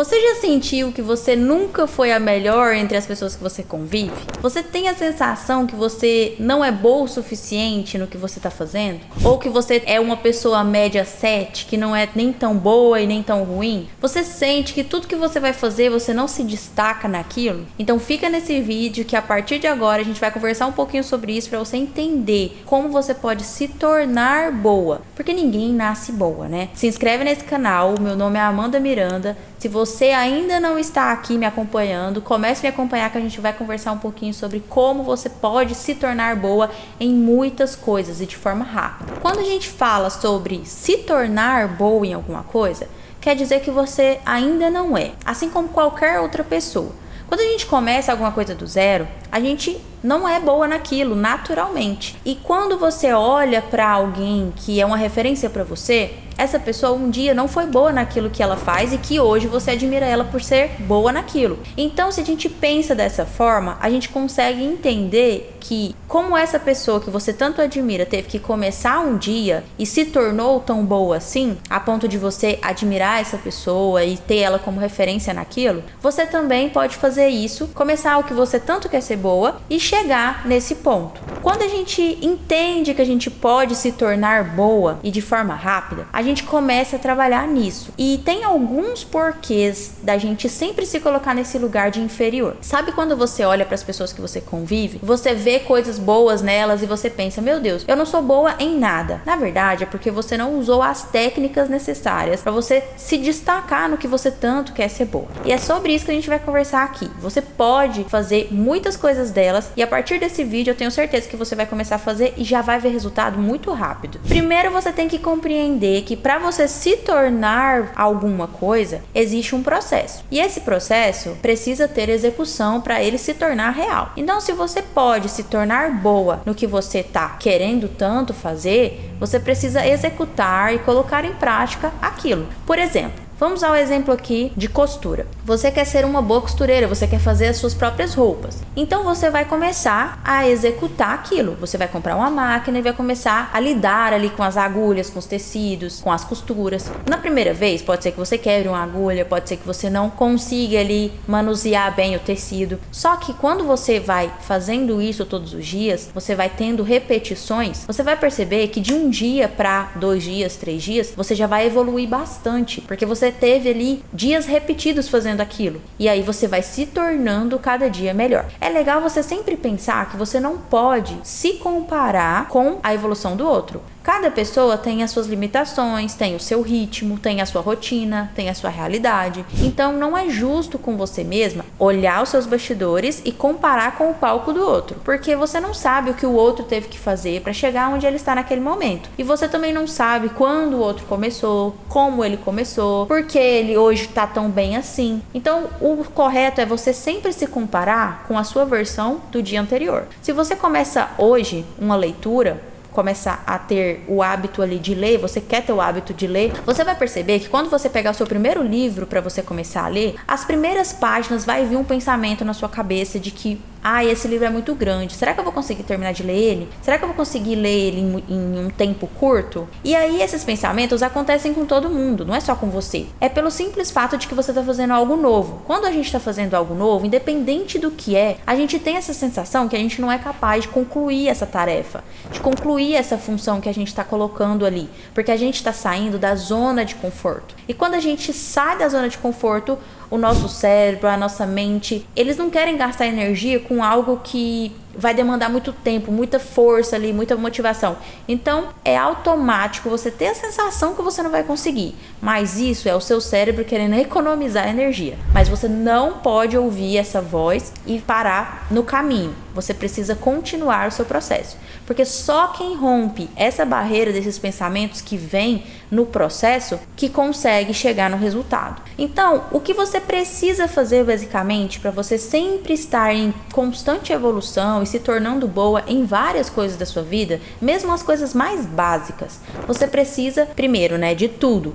Você já sentiu que você nunca foi a melhor entre as pessoas que você convive? Você tem a sensação que você não é boa o suficiente no que você está fazendo? Ou que você é uma pessoa média 7, que não é nem tão boa e nem tão ruim? Você sente que tudo que você vai fazer, você não se destaca naquilo? Então fica nesse vídeo que a partir de agora a gente vai conversar um pouquinho sobre isso para você entender como você pode se tornar boa. Porque ninguém nasce boa, né? Se inscreve nesse canal, meu nome é Amanda Miranda. Se você ainda não está aqui me acompanhando, comece a me acompanhar que a gente vai conversar um pouquinho sobre como você pode se tornar boa em muitas coisas e de forma rápida. Quando a gente fala sobre se tornar boa em alguma coisa, quer dizer que você ainda não é, assim como qualquer outra pessoa. Quando a gente começa alguma coisa do zero, a gente não é boa naquilo, naturalmente. E quando você olha para alguém que é uma referência para você, essa pessoa um dia não foi boa naquilo que ela faz e que hoje você admira ela por ser boa naquilo. Então, se a gente pensa dessa forma, a gente consegue entender que como essa pessoa que você tanto admira teve que começar um dia e se tornou tão boa assim, a ponto de você admirar essa pessoa e ter ela como referência naquilo, você também pode fazer isso, começar o que você tanto quer ser boa e chegar nesse ponto. Quando a gente entende que a gente pode se tornar boa e de forma rápida, a gente começa a trabalhar nisso. E tem alguns porquês da gente sempre se colocar nesse lugar de inferior. Sabe quando você olha para as pessoas que você convive, você vê coisas boas nelas e você pensa, meu Deus, eu não sou boa em nada. Na verdade, é porque você não usou as técnicas necessárias para você se destacar no que você tanto quer ser boa. E é sobre isso que a gente vai conversar aqui. Você pode fazer muitas coisas delas e a partir desse vídeo eu tenho certeza que você vai começar a fazer e já vai ver resultado muito rápido. Primeiro você tem que compreender que para você se tornar alguma coisa, existe um processo. E esse processo precisa ter execução para ele se tornar real. Então, se você pode se tornar boa no que você está querendo tanto fazer, você precisa executar e colocar em prática aquilo. Por exemplo, vamos ao exemplo aqui de costura. Você quer ser uma boa costureira, você quer fazer as suas próprias roupas. Então você vai começar a executar aquilo. Você vai comprar uma máquina e vai começar a lidar ali com as agulhas, com os tecidos, com as costuras. Na primeira vez, pode ser que você quebre uma agulha, pode ser que você não consiga ali manusear bem o tecido. Só que quando você vai fazendo isso todos os dias, você vai tendo repetições, você vai perceber que de um dia para 2 dias, 3 dias, você já vai evoluir bastante, porque você teve ali dias repetidos fazendo aquilo. E aí você vai se tornando cada dia melhor. É legal você sempre pensar que você não pode se comparar com a evolução do outro. Cada pessoa tem as suas limitações, tem o seu ritmo, tem a sua rotina, tem a sua realidade. Então não é justo com você mesma olhar os seus bastidores e comparar com o palco do outro, porque você não sabe o que o outro teve que fazer para chegar onde ele está naquele momento. E você também não sabe quando o outro começou, como ele começou, por que ele hoje está tão bem assim. Então o correto é você sempre se comparar com a sua versão do dia anterior. Se você começa hoje uma leitura, começar a ter o hábito ali de ler, você quer ter o hábito de ler, você vai perceber que quando você pegar o seu primeiro livro para você começar a ler, as primeiras páginas vai vir um pensamento na sua cabeça de que esse livro é muito grande, será que eu vou conseguir terminar de ler ele? Será que eu vou conseguir ler ele em um tempo curto? E aí esses pensamentos acontecem com todo mundo, não é só com você. É pelo simples fato de que você está fazendo algo novo. Quando a gente está fazendo algo novo, independente do que é, a gente tem essa sensação que a gente não é capaz de concluir essa tarefa, de concluir essa função que a gente está colocando ali, porque a gente está saindo da zona de conforto. E quando a gente sai da zona de conforto, o nosso cérebro, a nossa mente, eles não querem gastar energia com algo que vai demandar muito tempo, muita força ali, muita motivação. Então, é automático você ter a sensação que você não vai conseguir. Mas isso é o seu cérebro querendo economizar energia. Mas você não pode ouvir essa voz e parar no caminho. Você precisa continuar o seu processo. Porque só quem rompe essa barreira desses pensamentos que vem no processo que consegue chegar no resultado. Então, o que você precisa fazer basicamente para você sempre estar em constante evolução e se tornando boa em várias coisas da sua vida, mesmo as coisas mais básicas, você precisa, primeiro, de tudo,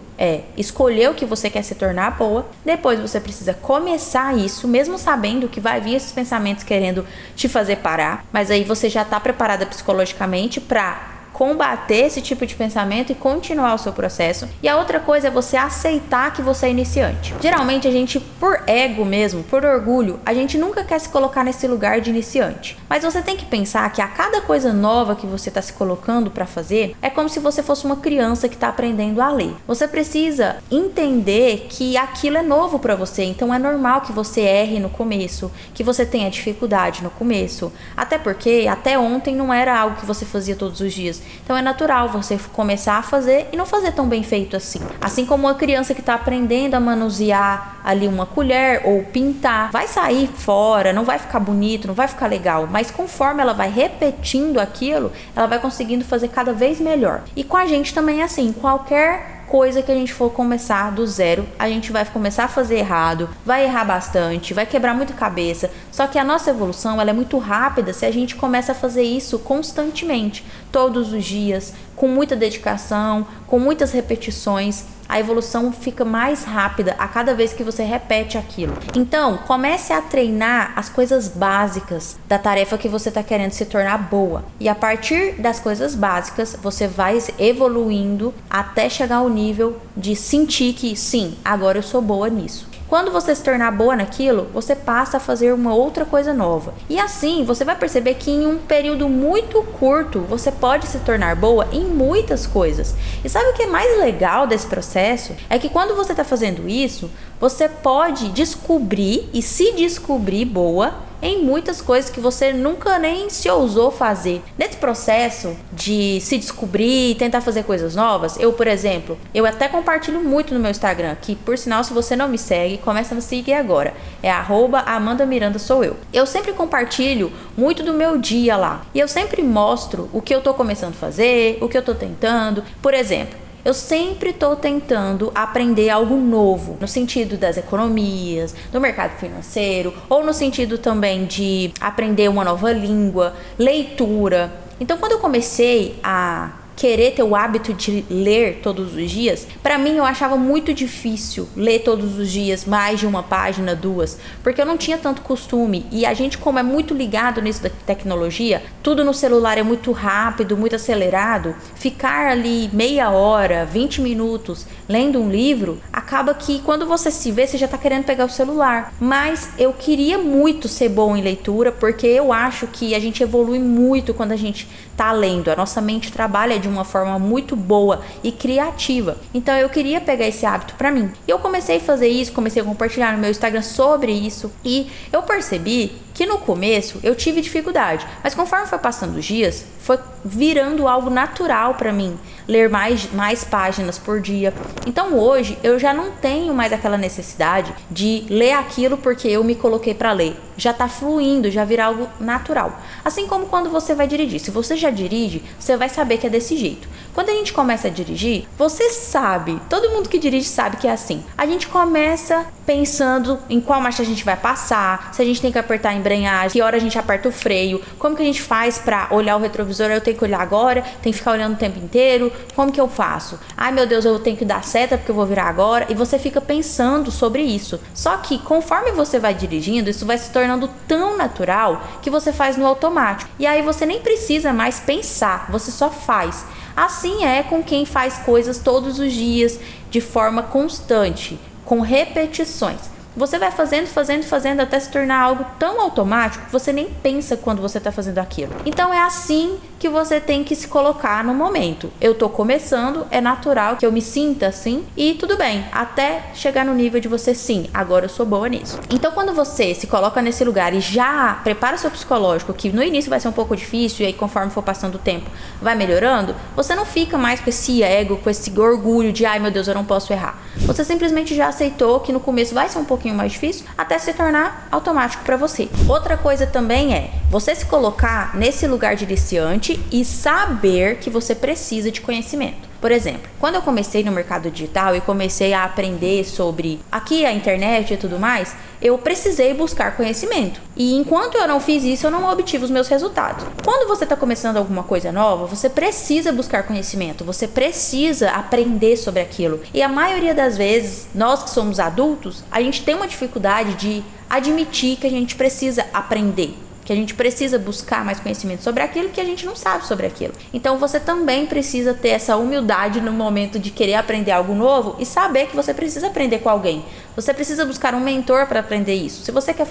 escolher o que você quer se tornar boa, depois você precisa começar isso, mesmo sabendo que vai vir esses pensamentos querendo te fazer parar, mas aí você já está preparada psicologicamente para combater esse tipo de pensamento e continuar o seu processo. E a outra coisa é você aceitar que você é iniciante. Geralmente a gente, por ego mesmo, por orgulho, a gente nunca quer se colocar nesse lugar de iniciante. Mas você tem que pensar que a cada coisa nova que você está se colocando para fazer, é como se você fosse uma criança que está aprendendo a ler. Você precisa entender que aquilo é novo para você, então é normal que você erre no começo, que você tenha dificuldade no começo, até porque até ontem não era algo que você fazia todos os dias. Então é natural você começar a fazer e não fazer tão bem feito assim. Assim como uma criança que está aprendendo a manusear ali uma colher ou pintar, vai sair fora, não vai ficar bonito, não vai ficar legal, mas conforme ela vai repetindo aquilo, ela vai conseguindo fazer cada vez melhor. E com a gente também é assim, qualquer coisa que a gente for começar do zero, a gente vai começar a fazer errado, vai errar bastante, vai quebrar muita cabeça. Só que a nossa evolução, ela é muito rápida se a gente começa a fazer isso constantemente, todos os dias, com muita dedicação, com muitas repetições. A evolução fica mais rápida a cada vez que você repete aquilo. Então, comece a treinar as coisas básicas da tarefa que você está querendo se tornar boa. E a partir das coisas básicas, você vai evoluindo até chegar ao nível de sentir que, sim, agora eu sou boa nisso. Quando você se tornar boa naquilo, você passa a fazer uma outra coisa nova. E assim, você vai perceber que em um período muito curto, você pode se tornar boa em muitas coisas. E sabe o que é mais legal desse processo? É que quando você está fazendo isso, você pode descobrir e se descobrir boa em muitas coisas que você nunca nem se ousou fazer. Nesse processo de se descobrir e tentar fazer coisas novas, por exemplo, eu até compartilho muito no meu Instagram, que por sinal, se você não me segue, começa a me seguir agora. É @AmandaMirandaSouEu. Eu sempre compartilho muito do meu dia lá. E eu sempre mostro o que eu tô começando a fazer, o que eu tô tentando. Por exemplo, eu sempre estou tentando aprender algo novo, no sentido das economias, do mercado financeiro, ou no sentido também de aprender uma nova língua, leitura. Então, quando eu comecei a querer ter o hábito de ler todos os dias, para mim eu achava muito difícil ler todos os dias mais de uma página, 2, porque eu não tinha tanto costume. E a gente, como é muito ligado nisso da tecnologia, tudo no celular é muito rápido, muito acelerado, ficar ali meia hora, 20 minutos lendo um livro, acaba que quando você se vê, você já tá querendo pegar o celular. Mas eu queria muito ser bom em leitura, porque eu acho que a gente evolui muito quando a gente tá lendo. A nossa mente trabalha de uma forma muito boa e criativa. Então eu queria pegar esse hábito pra mim. E eu comecei a fazer isso, comecei a compartilhar no meu Instagram sobre isso. E eu percebi que no começo eu tive dificuldade, mas conforme foi passando os dias, foi virando algo natural para mim, ler mais páginas por dia. Então hoje eu já não tenho mais aquela necessidade de ler aquilo porque eu me coloquei para ler. Já tá fluindo, já vira algo natural. Assim como quando você vai dirigir. Se você já dirige, você vai saber que é desse jeito. Quando a gente começa a dirigir, você sabe, todo mundo que dirige sabe que é assim. A gente começa pensando em qual marcha a gente vai passar, se a gente tem que apertar a embreagem, que hora a gente aperta o freio, como que a gente faz pra olhar o retrovisor, eu tenho que olhar agora, tenho que ficar olhando o tempo inteiro, como que eu faço? Ai meu Deus, eu tenho que dar seta porque eu vou virar agora, e você fica pensando sobre isso. Só que conforme você vai dirigindo, isso vai se tornando tão natural que você faz no automático. E aí você nem precisa mais pensar, você só faz. Assim é com quem faz coisas todos os dias, de forma constante, com repetições. Você vai fazendo até se tornar algo tão automático que você nem pensa quando você está fazendo aquilo. Então é assim que você tem que se colocar no momento. Eu tô começando, é natural que eu me sinta assim e tudo bem, até chegar no nível de você, sim, agora eu sou boa nisso. Então quando você se coloca nesse lugar e já prepara o seu psicológico, que no início vai ser um pouco difícil e aí conforme for passando o tempo vai melhorando, você não fica mais com esse ego, com esse orgulho de ai meu Deus, eu não posso errar. Você simplesmente já aceitou que no começo vai ser um pouquinho mais difícil até se tornar automático para você. Outra coisa também é você se colocar nesse lugar de iniciante e saber que você precisa de conhecimento. Por exemplo, quando eu comecei no mercado digital e comecei a aprender sobre aqui a internet e tudo mais, eu precisei buscar conhecimento. E enquanto eu não fiz isso, eu não obtive os meus resultados. Quando você está começando alguma coisa nova, você precisa buscar conhecimento, você precisa aprender sobre aquilo. E a maioria das vezes, nós que somos adultos, a gente tem uma dificuldade de admitir que a gente precisa aprender. que a gente precisa buscar mais conhecimento sobre aquilo que a gente não sabe sobre aquilo. Então você também precisa ter essa humildade no momento de querer aprender algo novo e saber que você precisa aprender com alguém. Você precisa buscar um mentor para aprender isso. Se você quer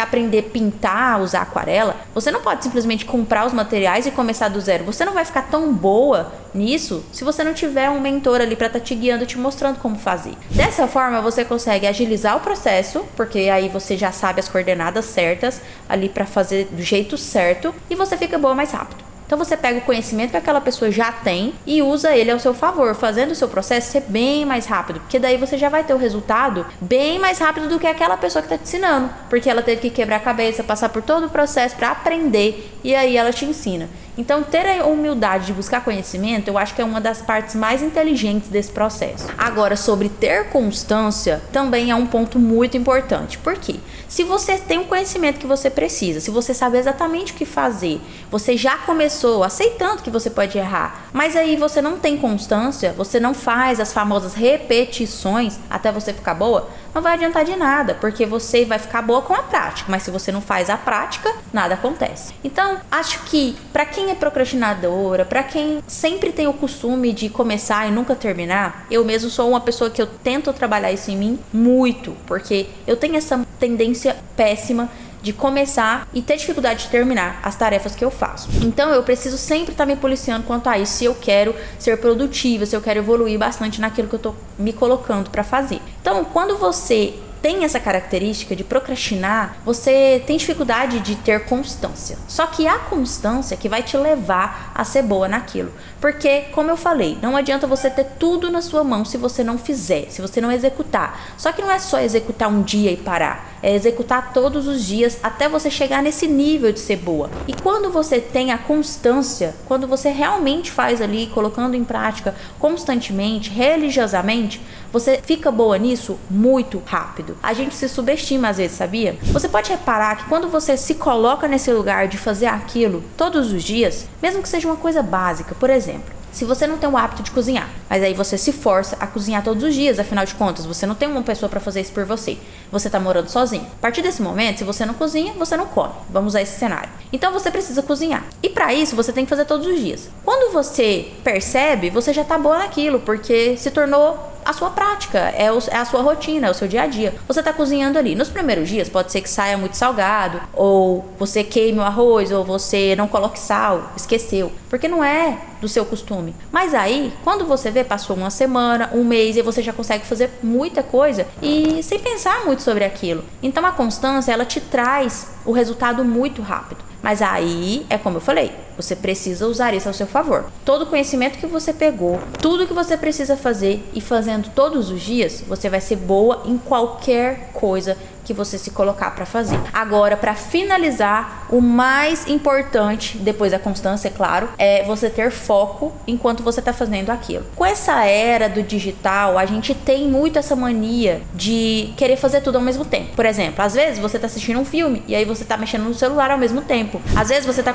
aprender a pintar, usar aquarela, você não pode simplesmente comprar os materiais e começar do zero. Você não vai ficar tão boa nisso se você não tiver um mentor ali para estar te guiando, te mostrando como fazer. Dessa forma, você consegue agilizar o processo, porque aí você já sabe as coordenadas certas ali para fazer do jeito certo e você fica boa mais rápido. Então você pega o conhecimento que aquela pessoa já tem e usa ele ao seu favor, fazendo o seu processo ser bem mais rápido, porque daí você já vai ter o resultado bem mais rápido do que aquela pessoa que está te ensinando, porque ela teve que quebrar a cabeça, passar por todo o processo para aprender e aí ela te ensina. Então, ter a humildade de buscar conhecimento, eu acho que é uma das partes mais inteligentes desse processo. Agora, sobre ter constância, também é um ponto muito importante. Por quê? Se você tem o conhecimento que você precisa, se você sabe exatamente o que fazer, você já começou aceitando que você pode errar, mas aí você não tem constância, você não faz as famosas repetições até você ficar boa, não vai adiantar de nada, porque você vai ficar boa com a prática, mas se você não faz a prática, nada acontece. Então, acho que para quem é procrastinadora, para quem sempre tem o costume de começar e nunca terminar, eu mesmo sou uma pessoa que eu tento trabalhar isso em mim muito, porque eu tenho essa tendência péssima de começar e ter dificuldade de terminar as tarefas que eu faço. Então eu preciso sempre estar me policiando quanto a isso, se eu quero ser produtiva, se eu quero evoluir bastante naquilo que eu tô me colocando para fazer. Então, quando você tem essa característica de procrastinar, você tem dificuldade de ter constância. Só que a constância que vai te levar a ser boa naquilo. Porque, como eu falei, não adianta você ter tudo na sua mão se você não fizer, se você não executar. Só que não é só executar um dia e parar. É executar todos os dias até você chegar nesse nível de ser boa. E quando você tem a constância, quando você realmente faz ali, colocando em prática constantemente, religiosamente, você fica boa nisso muito rápido. A gente se subestima às vezes, sabia? Você pode reparar que quando você se coloca nesse lugar de fazer aquilo todos os dias, mesmo que seja uma coisa básica, por exemplo, se você não tem o hábito de cozinhar, mas aí você se força a cozinhar todos os dias, afinal de contas, você não tem uma pessoa para fazer isso por você. Você tá morando sozinho. A partir desse momento, se você não cozinha, você não come. Vamos usar esse cenário. Então você precisa cozinhar. E para isso, você tem que fazer todos os dias. Quando você percebe, você já tá boa naquilo, porque se tornou a sua prática, é a sua rotina, é o seu dia a dia. Você tá cozinhando ali. Nos primeiros dias pode ser que saia muito salgado, ou você queime o arroz, ou você não coloque sal, esqueceu, porque não é do seu costume. Mas aí, quando você vê, passou uma semana, um mês, e você já consegue fazer muita coisa e sem pensar muito sobre aquilo. Então a constância, ela te traz o resultado muito rápido. Mas aí, é como eu falei, você precisa usar isso ao seu favor. Todo o conhecimento que você pegou, tudo que você precisa fazer e fazendo todos os dias, você vai ser boa em qualquer coisa que você se colocar para fazer. Agora, para finalizar, o mais importante, depois da constância, é claro, é você ter foco enquanto você está fazendo aquilo. Com essa era do digital, a gente tem muito essa mania de querer fazer tudo ao mesmo tempo. Por exemplo, às vezes você está assistindo um filme e aí você está mexendo no celular ao mesmo tempo. Às vezes você está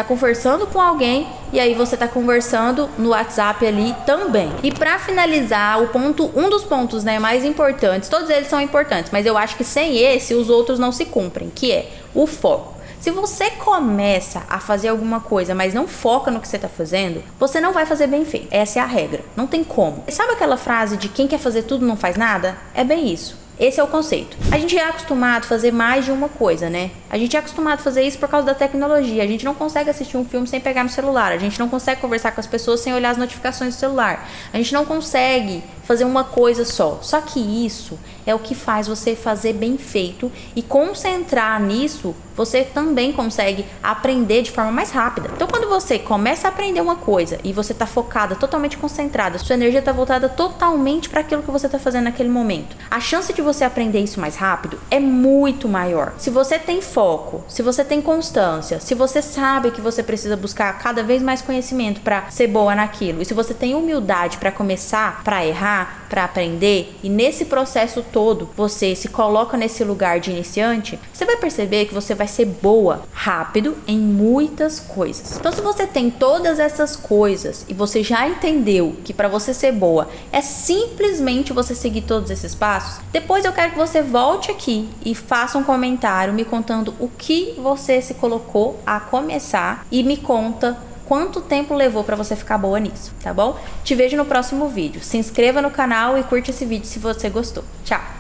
conversando com alguém e aí você está conversando no WhatsApp ali também. E para finalizar, um dos pontos, mais importantes, todos eles são importantes, mas eu acho que sem esse os outros não se cumprem, que é o foco. Se você começa a fazer alguma coisa, mas não foca no que você está fazendo, você não vai fazer bem feito. Essa é a regra, não tem como. Sabe aquela frase de quem quer fazer tudo não faz nada? É bem isso. Esse é o conceito. A gente é acostumado a fazer mais de uma coisa, né? A gente é acostumado a fazer isso por causa da tecnologia. A gente não consegue assistir um filme sem pegar no celular. A gente não consegue conversar com as pessoas sem olhar as notificações do celular. A gente não consegue fazer uma coisa só. Só que isso é o que faz você fazer bem feito e concentrar nisso, você também consegue aprender de forma mais rápida. Então, quando você começa a aprender uma coisa e você está focada, totalmente concentrada, sua energia está voltada totalmente para aquilo que você está fazendo naquele momento, a chance de você aprender isso mais rápido é muito maior. Se você tem foco, se você tem constância, se você sabe que você precisa buscar cada vez mais conhecimento para ser boa naquilo, e se você tem humildade para começar, para errar, começar, para aprender, e nesse processo todo você se coloca nesse lugar de iniciante, você vai perceber que você vai ser boa rápido em muitas coisas. Então, se você tem todas essas coisas e você já entendeu que para você ser boa é simplesmente você seguir todos esses passos, depois eu quero que você volte aqui e faça um comentário me contando o que você se colocou a começar e me conta quanto tempo levou para você ficar boa nisso, tá bom? Te vejo no próximo vídeo. Se inscreva no canal e curte esse vídeo se você gostou. Tchau!